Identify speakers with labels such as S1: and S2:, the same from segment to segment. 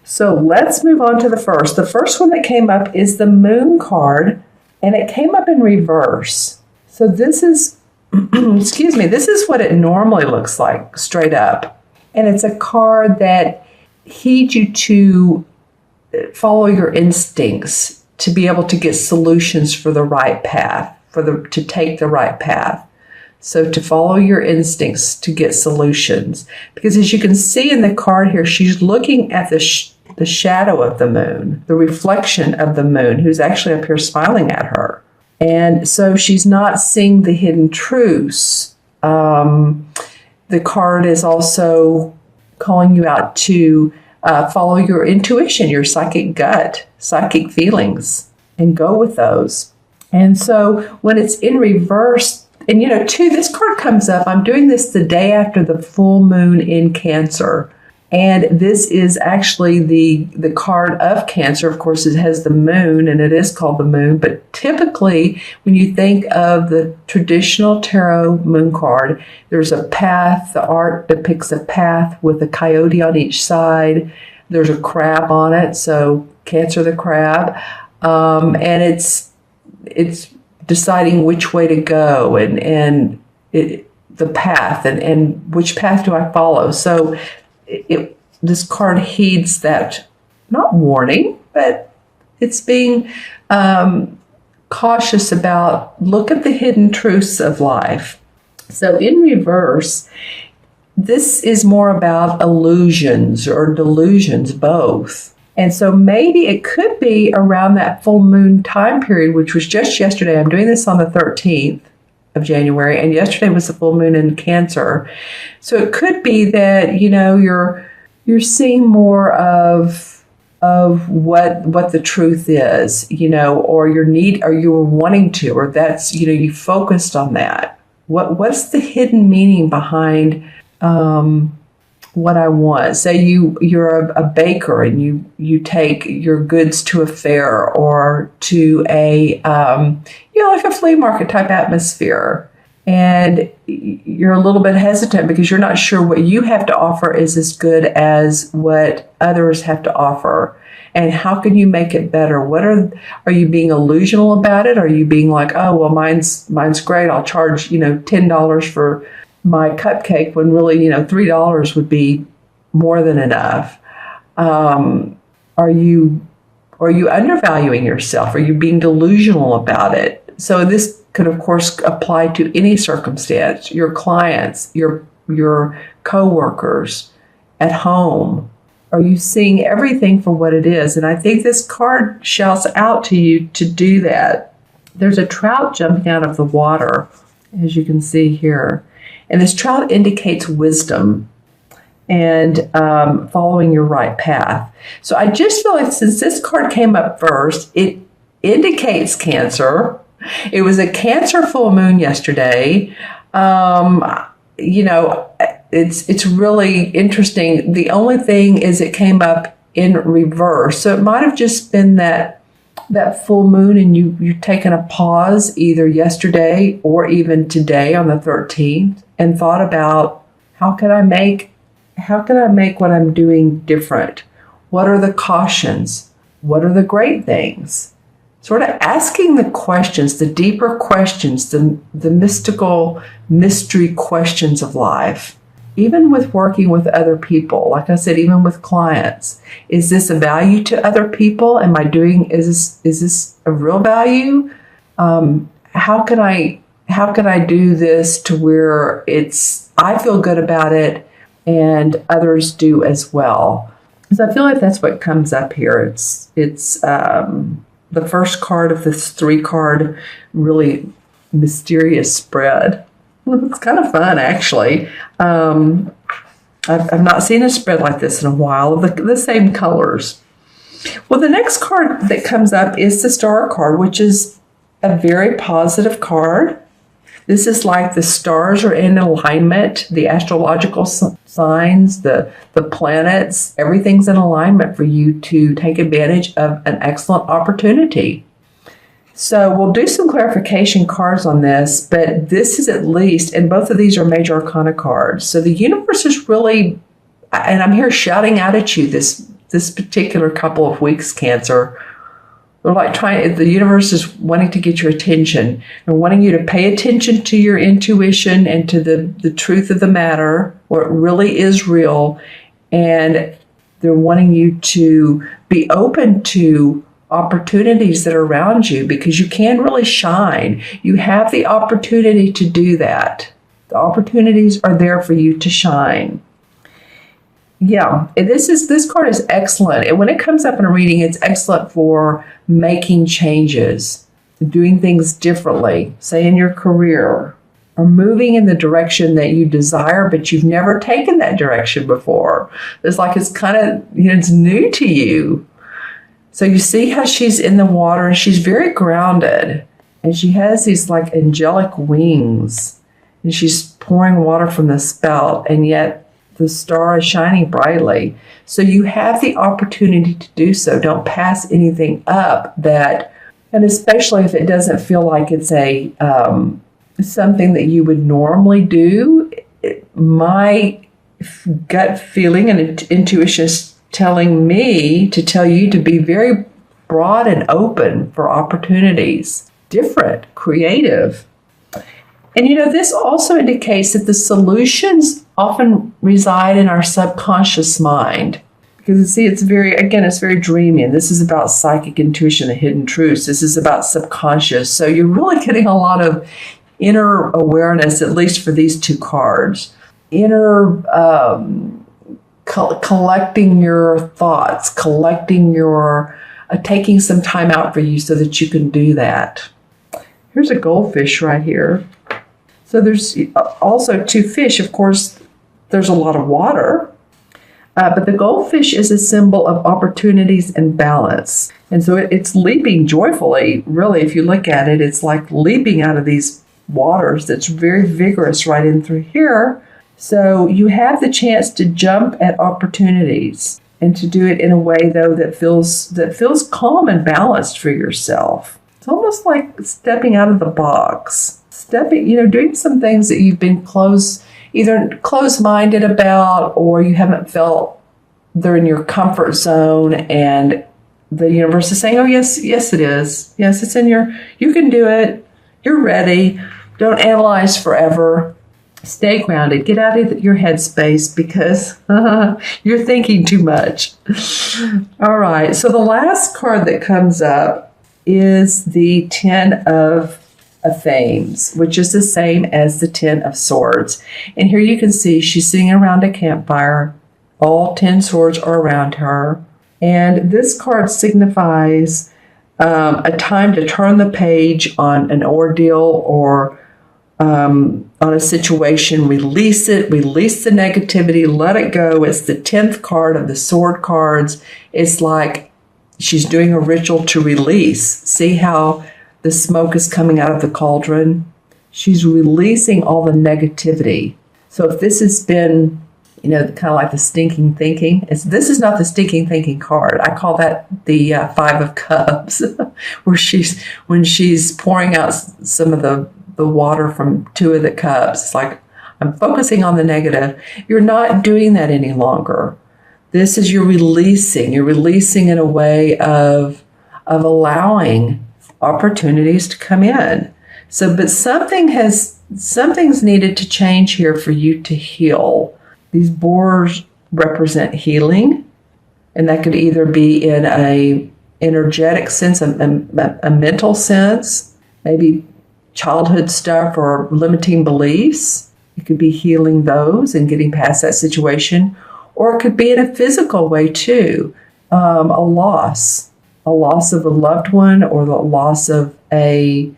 S1: So let's move on to the first. The first one that came up is the Moon card, and it came up in reverse. So this is, excuse me, this is what it normally looks like, straight up. And it's a card that heeds you to follow your instincts, to be able to get solutions for the right path, to take the right path. So to follow your instincts to get solutions. Because as you can see in the card here, she's looking at the shadow of the moon, the reflection of the moon, who's actually up here smiling at her. And so she's not seeing the hidden truths. The card is also calling you out to follow your intuition, your psychic gut, psychic feelings, and go with those. And so when it's in reverse, and too, this card comes up, I'm doing this the day after the full moon in Cancer. And this is actually the card of Cancer. Of course, it has the moon, and it is called the moon. But typically, when you think of the traditional tarot moon card, there's a path. The art depicts a path with a coyote on each side. There's a crab on it, so Cancer the crab. And it's deciding which way to go and the path and which path do I follow. So this card heeds that, not warning, but it's being cautious about, look at the hidden truths of life. So in reverse, this is more about illusions or delusions, both. And so maybe it could be around that full moon time period, which was just yesterday. I'm doing this on the 13th of January, and yesterday was the full moon in Cancer. So it could be that, you're seeing more of what the truth is, or you're wanting to, or that's, you focused on that. What's the hidden meaning behind what I want? Say you're a baker and you take your goods to a fair or to a like a flea market type atmosphere, and you're a little bit hesitant because you're not sure what you have to offer is as good as what others have to offer. And how can you make it better? Are you being illusional about it? Are you being like, oh well, mine's great, I'll charge $10 for my cupcake, when really, $3 would be more than enough? Are you undervaluing yourself? Are you being delusional about it? So this could, of course, apply to any circumstance, your clients, your coworkers at home. Are you seeing everything for what it is? And I think this card shouts out to you to do that. There's a trout jumping out of the water, as you can see here. And this trout indicates wisdom and following your right path. So I just feel like since this card came up first, it indicates Cancer. It was a Cancer full moon yesterday. It's really interesting. The only thing is it came up in reverse. So it might have just been that full moon and you've taken a pause either yesterday or even today on the 13th and thought about how can I make what I'm doing different? What are the cautions? What are the great things? Sort of asking the questions, the deeper questions, the mystical mystery questions of life. Even with working with other people, like I said, even with clients, is this a value to other people? Is this a real value? How can I do this to where I feel good about it and others do as well? So I feel like that's what comes up here. It's the first card of this 3-card really mysterious spread. It's kind of fun, actually. I've not seen a spread like this in a while of the same colors. Well, the next card that comes up is the Star card, which is a very positive card. This is like the stars are in alignment, the astrological signs, the planets, everything's in alignment for you to take advantage of an excellent opportunity. So we'll do some clarification cards on this, but this is at least, and both of these are major arcana cards. So the universe is really, and I'm here shouting out at you this this particular couple of weeks, Cancer, they're like the universe is wanting to get your attention and wanting you to pay attention to your intuition and to the truth of the matter, what really is real. And they're wanting you to be open to opportunities that are around you because you can really shine. You have the opportunity to do that. The opportunities are there for you to shine. Yeah, this card is excellent. And when it comes up in a reading, it's excellent for making changes, doing things differently, say in your career, or moving in the direction that you desire, but you've never taken that direction before. It's like it's kind of, it's new to you. So you see how she's in the water and she's very grounded. And she has these like angelic wings. And she's pouring water from the spout. And yet the star is shining brightly. So you have the opportunity to do so. Don't pass anything up that, and especially if it doesn't feel like it's a something that you would normally do. My gut feeling and intuition is telling me to tell you to be very broad and open for opportunities, different, creative. And this also indicates that the solutions often reside in our subconscious mind. Because see, it's very dreamy. And this is about psychic intuition, the hidden truths. This is about subconscious. So you're really getting a lot of inner awareness, at least for these two cards. Inner collecting your thoughts, collecting your, taking some time out for you so that you can do that. Here's a goldfish right here. So there's also two fish. Of course, there's a lot of water, but the goldfish is a symbol of opportunities and balance. And so it's leaping joyfully. Really, if you look at it, it's like leaping out of these waters that's very vigorous right in through here. So you have the chance to jump at opportunities and to do it in a way, though, that feels calm and balanced for yourself. It's almost like stepping out of the box. Doing some things that you've been either closed-minded about, or you haven't felt they're in your comfort zone, and the universe is saying, oh, yes, it is. Yes, it's in you can do it. You're ready. Don't analyze forever. Stay grounded. Get out of your headspace because you're thinking too much. All right. So the last card that comes up is the Ten of Fames, which is the same as the Ten of Swords. And here you can see she's sitting around a campfire. All 10 swords are around her. And this card signifies a time to turn the page on an ordeal or on a situation, release the negativity, let it go. It's the 10th card of the sword cards. It's like she's doing a ritual to release. See how the smoke is coming out of the cauldron? She's releasing all the negativity. So if this has been, kind of like the stinking thinking, this is not the stinking thinking card. I call that the Five of Cups, when she's pouring out some of the water from two of the cups. It's like, I'm focusing on the negative. You're not doing that any longer. This is you're releasing in a way of allowing opportunities to come in. So, but something's needed to change here for you to heal. These boars represent healing, and that could either be in a energetic sense, a mental sense, maybe childhood stuff or limiting beliefs. It could be healing those and getting past that situation, or it could be in a physical way too. A loss of a loved one, or the loss of any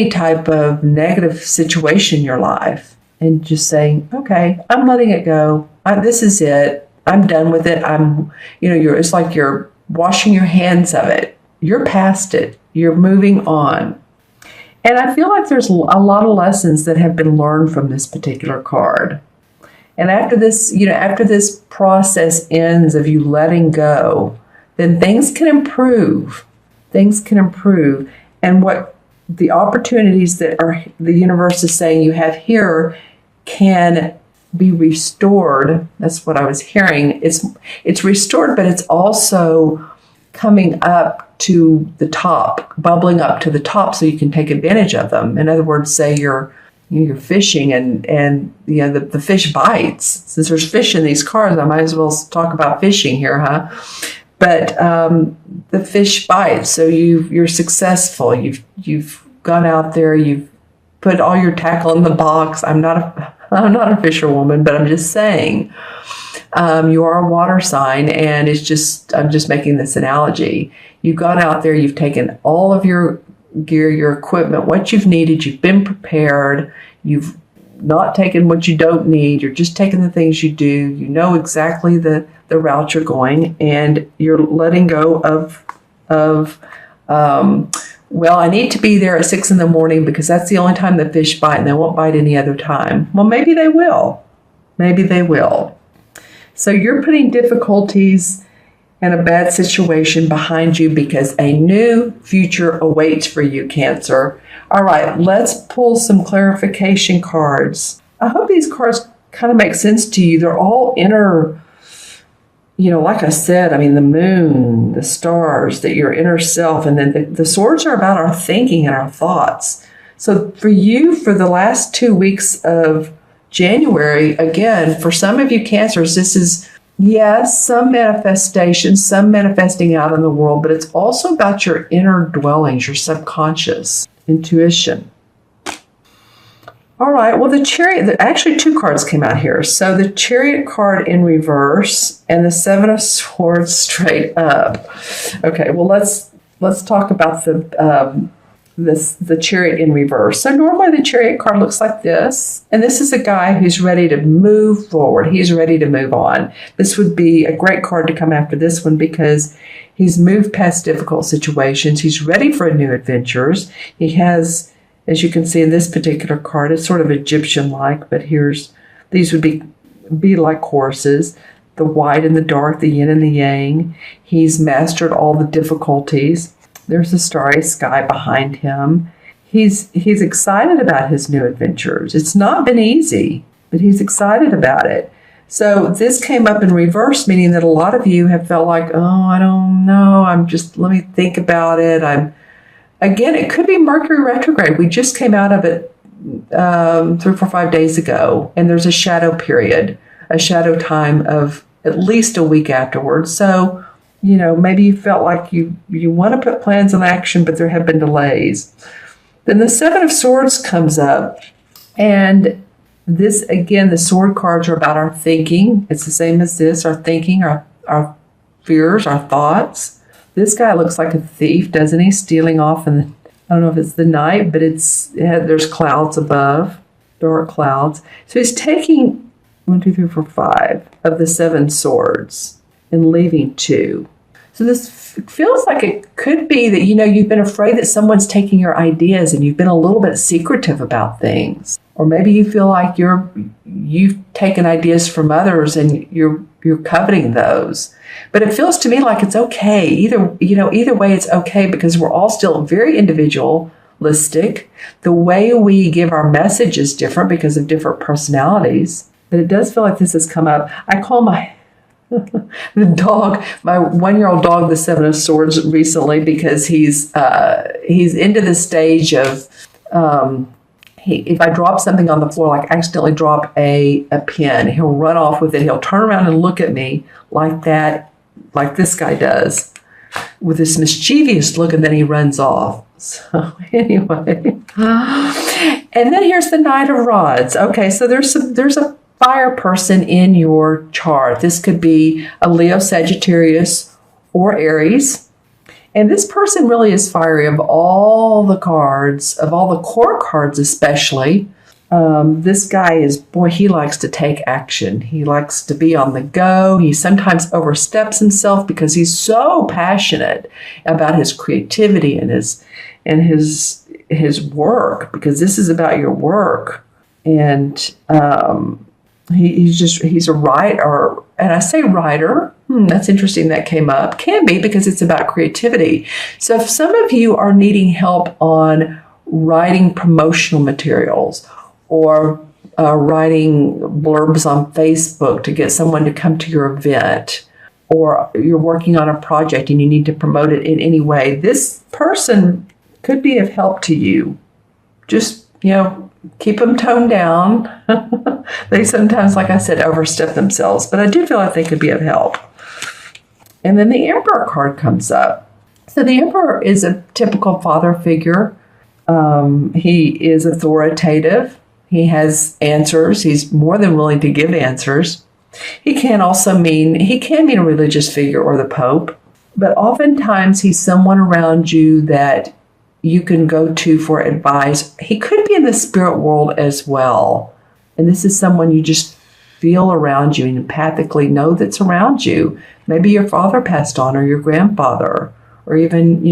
S1: type of negative situation in your life, and just saying, okay, I'm letting it go. This is it. I'm done with it. It's like you're washing your hands of it. You're past it. You're moving on. And I feel like there's a lot of lessons that have been learned from this particular card. And after this process ends of you letting go, then things can improve. And what the opportunities that the universe is saying you have here can be restored. That's what I was hearing. It's restored, but it's also coming up to the top, bubbling up to the top, so you can take advantage of them. In other words, say you're fishing and the fish bites. Since there's fish in these cards, I might as well talk about fishing here, huh? But the fish bites, so you're successful. You've gone out there, you've put all your tackle in the box. I'm not a fisherwoman, but I'm just saying, you are a water sign, and I'm just making this analogy. You've gone out there, you've taken all of your gear, your equipment, what you've needed, you've been prepared, you've not taken what you don't need, you're just taking the things you do, you know exactly the route you're going, and you're letting go of well, I need to be there at 6 a.m. because that's the only time the fish bite, and they won't bite any other time. Well, maybe they will. Maybe they will. So you're putting difficulties and a bad situation behind you because a new future awaits for you, Cancer. All right, let's pull some clarification cards. I hope these cards kind of make sense to you. They're all inner, like I said, the moon, the stars, that your inner self, and then the swords are about our thinking and our thoughts. So for you, for the last 2 weeks of January, again, for some of you Cancers, this is, yes, some manifestation, some manifesting out in the world, but it's also about your inner dwellings, your subconscious, intuition. All right, well, the Chariot, actually 2 cards came out here. So the Chariot card in reverse and the 7 of Swords straight up. Okay, well, let's talk about the Chariot in reverse. So normally the Chariot card looks like this, and this is a guy who's ready to move forward. He's ready to move on. This would be a great card to come after this one because he's moved past difficult situations. He's ready for new adventures. He has, as you can see in this particular card, it's sort of Egyptian-like, but these would be like horses, the white and the dark, the yin and the yang. He's mastered all the difficulties. There's a starry sky behind him. He's excited about his new adventures. It's not been easy, but he's excited about it. So this came up in reverse, meaning that a lot of you have felt like, oh, I don't know. Let me think about it. Again, it could be Mercury retrograde. We just came out of it 3, 4, 5 days ago, and there's a shadow period, a shadow time of at least a week afterwards. So, maybe you felt like you want to put plans in action, but there have been delays. Then the 7 of Swords comes up, and this, again, the sword cards are about our thinking. It's the same as this, our thinking, our fears, our thoughts. This guy looks like a thief, doesn't he? Stealing off in I don't know if it's the night, but there's clouds above, dark clouds. So he's taking 1, 2, 3, 4, 5 of the 7 swords and leaving 2. So this feels like it could be that, you've been afraid that someone's taking your ideas and you've been a little bit secretive about things. Or maybe you feel like you've taken ideas from others and you're coveting those. But it feels to me like it's okay. Either way, it's okay because we're all still very individualistic. The way we give our message is different because of different personalities. But it does feel like this has come up. I call my 1-year-old dog the 7 of Swords recently because he's into the stage of if I drop something on the floor, like accidentally drop a pen, he'll run off with it. He'll turn around and look at me like that, like this guy does, with this mischievous look, and then he runs off. So anyway, and then here's the Knight of Rods. Okay, so there's a fire person in your chart. This could be a Leo, Sagittarius, or Aries. And this person really is fiery. Of all the cards, of all the core cards especially, this guy he likes to take action. He likes to be on the go. He sometimes oversteps himself because he's so passionate about his creativity and his work, because this is about your work. And he's a writer, and I say writer. That's interesting that came up. Can be because it's about creativity. So if some of you are needing help on writing promotional materials or writing blurbs on Facebook to get someone to come to your event, or you're working on a project and you need to promote it in any way, this person could be of help to you. Just, keep them toned down. They sometimes, like I said, overstep themselves, but I do feel like they could be of help. And then the Emperor card comes up. So the Emperor is a typical father figure. He is authoritative. He has answers. He's more than willing to give answers. He can mean a religious figure or the Pope, but oftentimes he's someone around you that you can go to for advice. He could be in the spirit world as well. And this is someone you just feel around you and empathically know that's around you. Maybe your father passed on, or your grandfather, or even,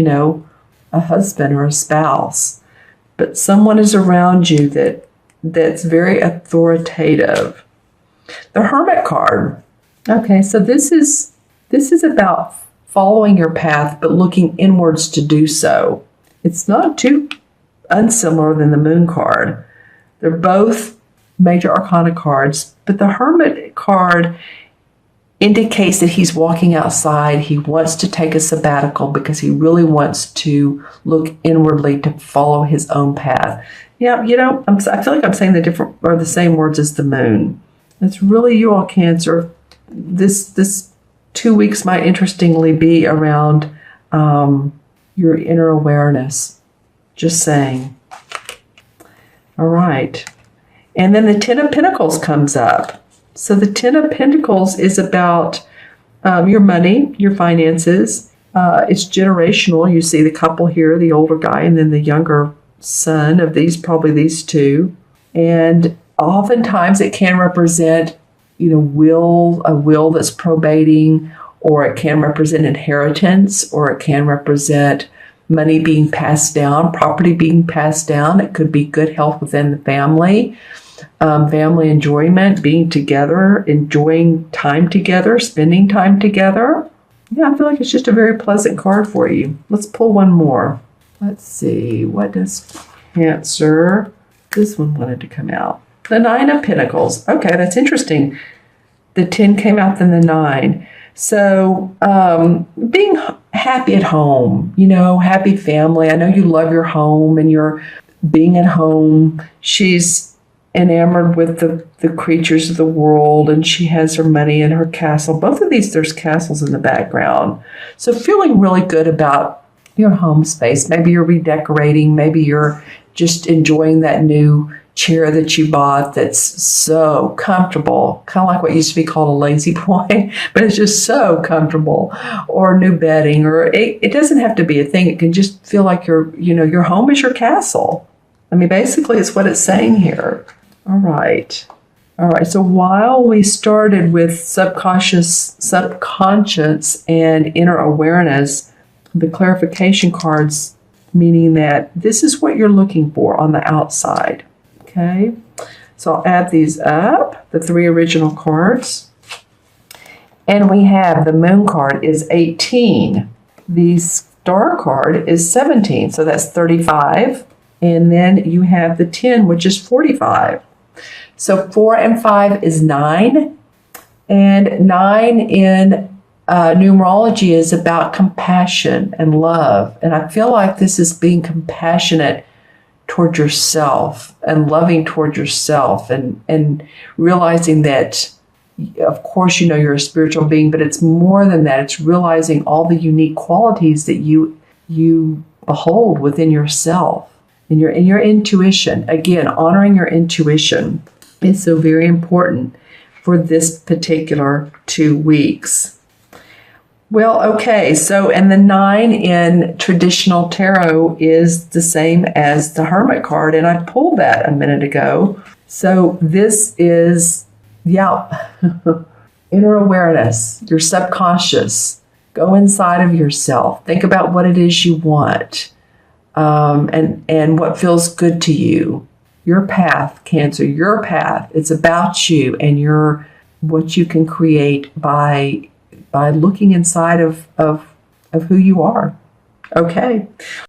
S1: a husband or a spouse. But someone is around you that's very authoritative. The Hermit card. Okay, so this is about following your path, but looking inwards to do so. It's not too unsimilar than the Moon card. They're both major arcana cards, but the Hermit card indicates that he's walking outside. He wants to take a sabbatical because he really wants to look inwardly to follow his own path. Yeah, I feel like I'm saying the same words as the Moon. It's really you all, Cancer. This 2 weeks might interestingly be around your inner awareness. Just saying. All right. And then the Ten of Pentacles comes up. So the Ten of Pentacles is about your money, your finances. It's generational. You see the couple here, the older guy and then the younger son of probably these two. And oftentimes it can represent, a will that's probating, or it can represent inheritance, or it can represent money being passed down, property being passed down. It could be good health within the family, family enjoyment, being together, enjoying time together, spending time together. Yeah, I feel like it's just a very pleasant card for you. Let's pull one more. Let's see. What does Cancer? This one wanted to come out. The Nine of Pentacles. Okay, that's interesting. The 10 came out, then the 9. So being happy at home, happy family. I know you love your home and you're being at home. She's enamored with the creatures of the world, and she has her money in her castle. Both of these, there's castles in the background. So feeling really good about your home space. Maybe you're redecorating. Maybe you're just enjoying that new chair that you bought that's so comfortable, kind of like what used to be called a lazy boy, but it's just so comfortable, or new bedding, or it doesn't have to be a thing. It can just feel like your home is your castle. I mean, basically it's what it's saying here. All right. So while we started with subconscious and inner awareness, the clarification cards, meaning that this is what you're looking for on the outside. Okay, so I'll add these up, the 3 original cards. And we have the Moon card is 18. The Star card is 17, so that's 35. And then you have the 10, which is 45. So 4 and 5 is 9. And 9 in numerology is about compassion and love. And I feel like this is being compassionate toward yourself and loving toward yourself, and realizing that, of course, you're a spiritual being, but it's more than that. It's realizing all the unique qualities that you behold within yourself and your intuition. Again, honoring your intuition is so very important for this particular 2 weeks. Well, okay, so, and the 9 in traditional tarot is the same as the Hermit card, and I pulled that a minute ago. So this is, inner awareness, your subconscious. Go inside of yourself. Think about what it is you want, and what feels good to you. Your path, Cancer, your path. It's about you and what you can create by looking inside of who you are. Okay.